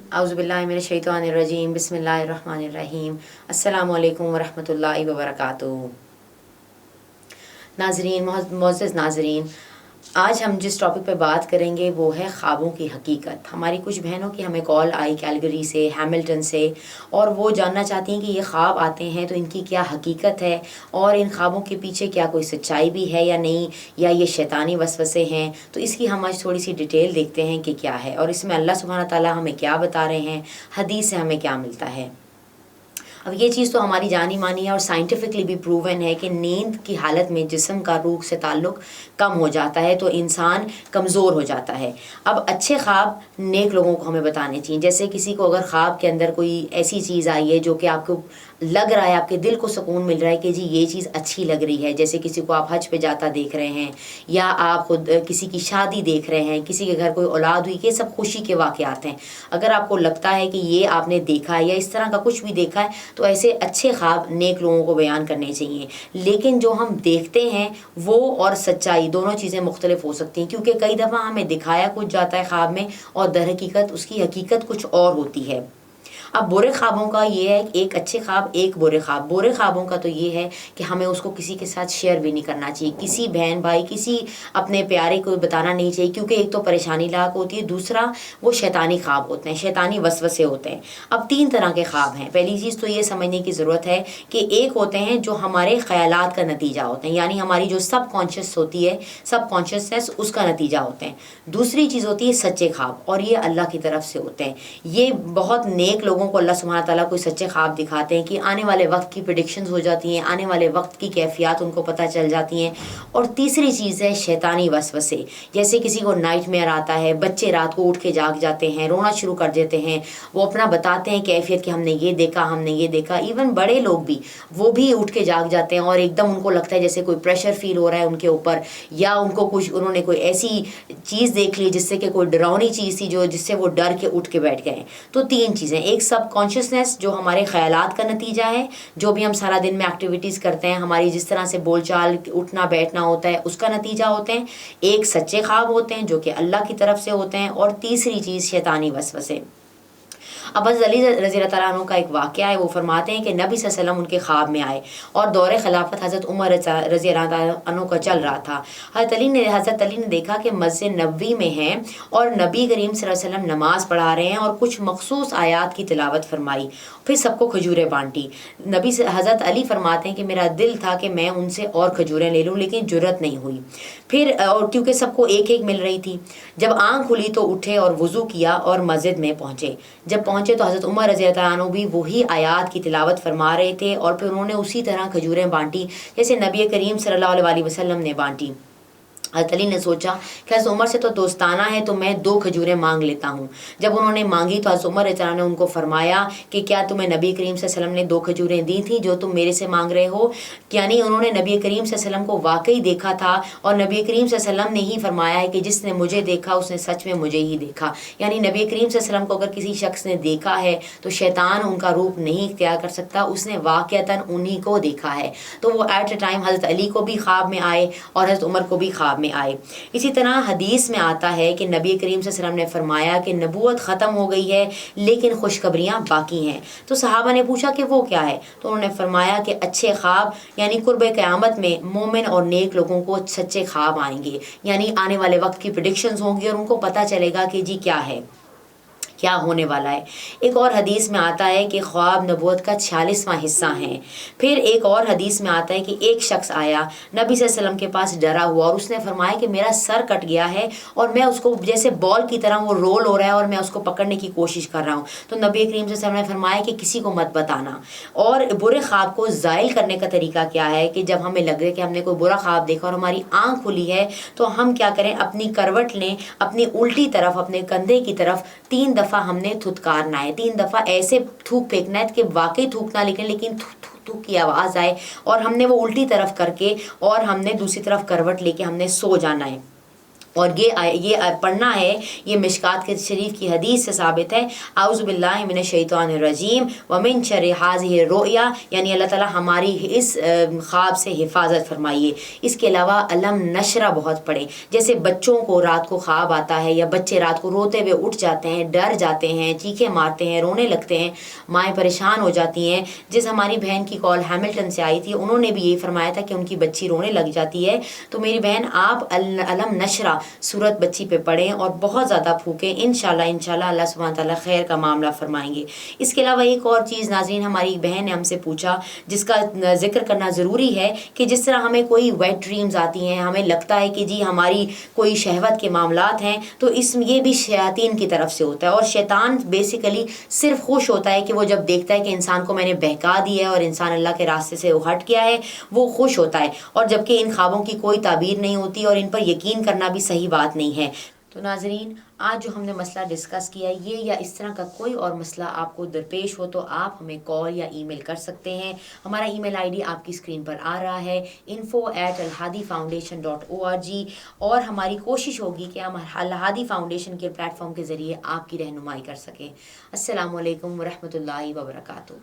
औज़ुबिल्लाहि मिनश्शैतानिर्रजीम बिस्मिल्लाहिर्रहमानिर्रहीम अस्सलामु अलैकुम वरहमतुल्लाहि वबरकातुहू। नाज़रीन, मोअज़्ज़ज़ नाज़रीन, आज हम जिस टॉपिक पे बात करेंगे वो है ख्वाबों की हकीकत। हमारी कुछ बहनों की हमें कॉल आई कैलगरी से, हैमिल्टन से, और वो जानना चाहती हैं कि ये ख्वाब आते हैं तो इनकी क्या हकीकत है और इन ख्वाबों के पीछे क्या कोई सच्चाई भी है या नहीं, या ये शैतानी वसवसे हैं। तो इसकी हम आज थोड़ी सी डिटेल देखते हैं कि क्या है और इसमें अल्लाह सुब्हाना ताला हमें क्या बता रहे हैं, हदीस से हमें क्या मिलता है। अब ये चीज़ तो हमारी जानी मानी है और साइंटिफिकली भी प्रूवन है कि नींद की हालत में जिस्म का रूह से ताल्लुक़ कम हो जाता है तो इंसान कमज़ोर हो जाता है। अब अच्छे ख्वाब नेक लोगों को हमें बताने चाहिए। जैसे किसी को अगर ख्वाब के अंदर कोई ऐसी चीज़ आई है जो कि आपको लग रहा है, आपके दिल को सुकून मिल रहा है कि जी ये चीज़ अच्छी लग रही है, जैसे किसी को आप हज पे जाता देख रहे हैं या आप खुद किसी की शादी देख रहे हैं, किसी के घर कोई औलाद हुई, ये सब खुशी के वाक़यात हैं। अगर आपको लगता है कि ये आपने देखा है या इस तरह का कुछ भी देखा है तो ऐसे अच्छे ख्वाब नेक लोगों को बयान करने चाहिए। लेकिन जो हम देखते हैं वो और सच्चाई दोनों चीज़ें मुख्तलिफ हो सकती हैं, क्योंकि कई दफ़ा हमें दिखाया कुछ जाता है ख्वाब में और दर हकीकत उसकी हकीकत कुछ और होती है। अब बुरे ख्वाबों का ये है, एक अच्छे ख्वाब एक बुरे ख्वाब। बुरे ख्वाबों का तो ये है कि हमें उसको किसी के साथ शेयर भी नहीं करना चाहिए, किसी बहन भाई किसी अपने प्यारे को बताना नहीं चाहिए, क्योंकि एक तो परेशानी लाक होती है, दूसरा वो शैतानी ख्वाब होते हैं, शैतानी वसवसे होते हैं। अब तीन तरह के ख्वाब हैं। पहली चीज़ तो ये समझने की ज़रूरत है कि एक होते हैं जो हमारे ख्यालात का नतीजा होते हैं, यानी हमारी जो सब कॉन्शियस होती है, सब कॉन्शियसनेस उसका नतीजा होते हैं। दूसरी चीज़ होती है सच्चे ख्वाब, और ये अल्लाह की तरफ से होते हैं। ये बहुत नेक लोगों को अल्लाह सुब्हाना ताला कोई सच्चे ख्वाब दिखाते हैं कि आने वाले वक्त की प्रेडिक्शंस हो जाती हैं, आने वाले वक्त की कैफियत उनको पता चल जाती हैं। और तीसरी चीज़ है शैतानी वसवसे, जैसे किसी को नाइटमेयर आता है, बच्चे रात को उठ के जाग जाते हैं, रोना शुरू कर देते हैं, वो अपना बताते हैं कैफियत कि हमने ये देखा, हमने ये देखा। इवन बड़े लोग भी वो भी उठ के जाग जाते हैं और एकदम उनको लगता है जैसे कोई प्रेशर फील हो रहा है उनके ऊपर, या उनको कुछ उन्होंने कोई ऐसी चीज़ देख ली जिससे कि कोई डरावनी चीज़ थी जो जिससे वो डर के उठ के बैठ गए। तो तीन चीज़ें, एक सब कॉन्शियसनेस जो हमारे ख्यालात का नतीजा है, जो भी हम सारा दिन में एक्टिविटीज़ करते हैं, हमारी जिस तरह से बोलचाल उठना बैठना होता है उसका नतीजा होते हैं। एक सच्चे ख्वाब होते हैं जो कि अल्लाह की तरफ से होते हैं, और तीसरी चीज़ शैतानी वसवसे। अब हज़रत अली रज़ी अल्लाह तआला अन्हु का एक वाक़या है, वो फरमाते हैं कि नबी सल्लल्लाहु अलैहि वसल्लम उनके ख्वाब में आए और दौरे खिलाफत हज़रत उमर रज़ी अल्लाह तआला अन्हु का चल रहा था। हज़रत अली ने देखा कि मस्जिद नबवी में हैं और नबी करीम सल्लल्लाहु अलैहि वसल्लम नमाज़ पढ़ा रहे हैं और कुछ मखसूस आयात की तिलावत फरमाई, फिर सबको खजूरें बांटी। हज़रत अली फरमाते हैं कि मेरा दिल था कि मैं उनसे और खजूरें ले लूँ, लेकिन जुर्रत नहीं हुई। फिर और क्योंकि सबको एक एक मिल रही थी, जब आँख खुली तो उठे और वज़ू किया और मस्जिद में पहुँचे। जब पहुँचे तो हज़रत उमर रज़ी अल्लाह अन्हु भी वही आयात की तिलावत फरमा रहे थे और फिर उन्होंने उसी तरह खजूरें बांटी जैसे नबी करीम सल्लल्लाहु अलैहि वसल्लम ने बांटी। हज़रत अली ने सोचा कि हज़रत उमर से तो दोस्ताना है तो मैं 2 खजूरें मांग लेता हूँ। जब उन्होंने मांगी तो हज़रत उमर रज़ियल्लाहु अन्हु ने उनको फरमाया कि क्या तुम्हें नबी करीम सल्लल्लाहु अलैहि वसल्लम ने 2 खजूरें दी थी जो तुम मेरे से मांग रहे हो? यानी उन्होंने नबी करीम सल्लल्लाहु अलैहि वसल्लम को वाकई देखा था और नबी करीम सल्लल्लाहु अलैहि वसल्लम ने ही फरमाया है कि जिसने मुझे देखा उसने सच में मुझे ही देखा। यानी नबी करीम सल्लल्लाहु अलैहि वसल्लम को अगर किसी शख्स ने देखा है तो शैतान उनका रूप नहीं इख्तियार कर सकता, उसने वाक़यतन उन्हीं को देखा है। तो वो एट अ टाइम हज़रत अली को भी ख्वाब में आए और हज़रत उमर को भी ख्वाब में आए। इसी तरह हदीस में आता है कि नबी करीम सल्लल्लाहु अलैहि वसल्लम ने फरमाया कि नबूवत ख़त्म हो गई है लेकिन खुशखबरियाँ बाकी हैं। तो सहाबा ने पूछा कि वो क्या है, तो उन्होंने फरमाया कि अच्छे ख्वाब, यानी कुर्ब क़यामत में मोमिन और नेक लोगों को सच्चे ख्वाब आएंगे, यानी आने वाले वक्त की प्रेडिक्शंस होंगी और उनको पता चलेगा कि जी क्या है, क्या होने वाला है। एक और हदीस में आता है कि ख्वाब नबूवत का 46वां हिस्सा है। फिर एक और हदीस में आता है कि एक शख्स आया नबी सल्लल्लाहु अलैहि वसल्लम के पास डरा हुआ और उसने फरमाया कि मेरा सर कट गया है और मैं उसको जैसे बॉल की तरह वो रोल हो रहा है और मैं उसको पकड़ने की कोशिश कर रहा हूँ। तो नबी करीम सल्लल्लाहु अलैहि वसल्लम ने फरमाया कि किसी को मत बताना। और बुरे ख्वाब को ज़ाइल करने का तरीका क्या है कि जब हमें लगे कि हमने कोई बुरा ख्वाब देखा और हमारी आँख खुली है तो हम क्या करें, अपनी करवट लें, अपनी उल्टी तरफ अपने कंधे की तरफ 3 दफ़ा हमने थुतकारना है। 3 दफ़ा ऐसे थूक फेंकना है कि वाकई थूकना लेकिन थूक की आवाज़ आए, और हमने वो उल्टी तरफ करके और हमने दूसरी तरफ करवट लेके हमने सो जाना है। اور یہ پڑھنا ہے، یہ مشکات کے شریف کی حدیث سے ثابت ہے، اعوذ باللہ من الشیطان الرجیم ومن شر ھذہ الرؤیا، یعنی اللہ تعالیٰ ہماری اس خواب سے حفاظت فرمائیے۔ اس کے علاوہ علم نشرہ بہت پڑھے، جیسے بچوں کو رات کو خواب آتا ہے یا بچے رات کو روتے ہوئے اٹھ جاتے ہیں، ڈر جاتے ہیں، چیخیں مارتے ہیں، رونے لگتے ہیں، مائیں پریشان ہو جاتی ہیں۔ جس ہماری بہن کی کال ہیملٹن سے آئی تھی، انہوں نے بھی یہی فرمایا تھا کہ ان کی بچی رونے لگ جاتی ہے، تو میری بہن آپ علم نشرہ سورت بچی پہ پڑھیں اور بہت زیادہ پھونکیں، انشاءاللہ اللہ سبحانہ تعالیٰ خیر کا معاملہ فرمائیں گے۔ اس کے علاوہ ایک اور چیز ناظرین، ہماری بہن نے ہم سے پوچھا جس کا ذکر کرنا ضروری ہے، کہ جس طرح ہمیں کوئی ویٹ ڈریمز آتی ہیں، ہمیں لگتا ہے کہ جی ہماری کوئی شہوت کے معاملات ہیں، تو یہ بھی شیاطین کی طرف سے ہوتا ہے، اور شیطان بیسیکلی صرف خوش ہوتا ہے کہ وہ جب دیکھتا ہے کہ انسان کو میں نے بہکا دیا ہے اور انسان اللہ کے راستے سے ہٹ گیا ہے، وہ خوش ہوتا ہے، اور جبکہ ان خوابوں کی کوئی تعبیر نہیں ہوتی اور ان پر یقین کرنا بھی صحیح بات نہیں ہے۔ تو ناظرین، آج جو ہم نے مسئلہ ڈسکس کیا، یہ یا اس طرح کا کوئی اور مسئلہ آپ کو درپیش ہو تو آپ ہمیں کال یا ای میل کر سکتے ہیں۔ ہمارا ای میل آئی ڈی آپ کی اسکرین پر آ رہا ہے، info@alhadifoundation.org، اور ہماری کوشش ہوگی کہ ہم الہادی فاؤنڈیشن کے پلیٹ فارم کے ذریعے آپ کی رہنمائی کر سکیں۔ السلام علیکم ورحمۃ اللہ وبرکاتہ۔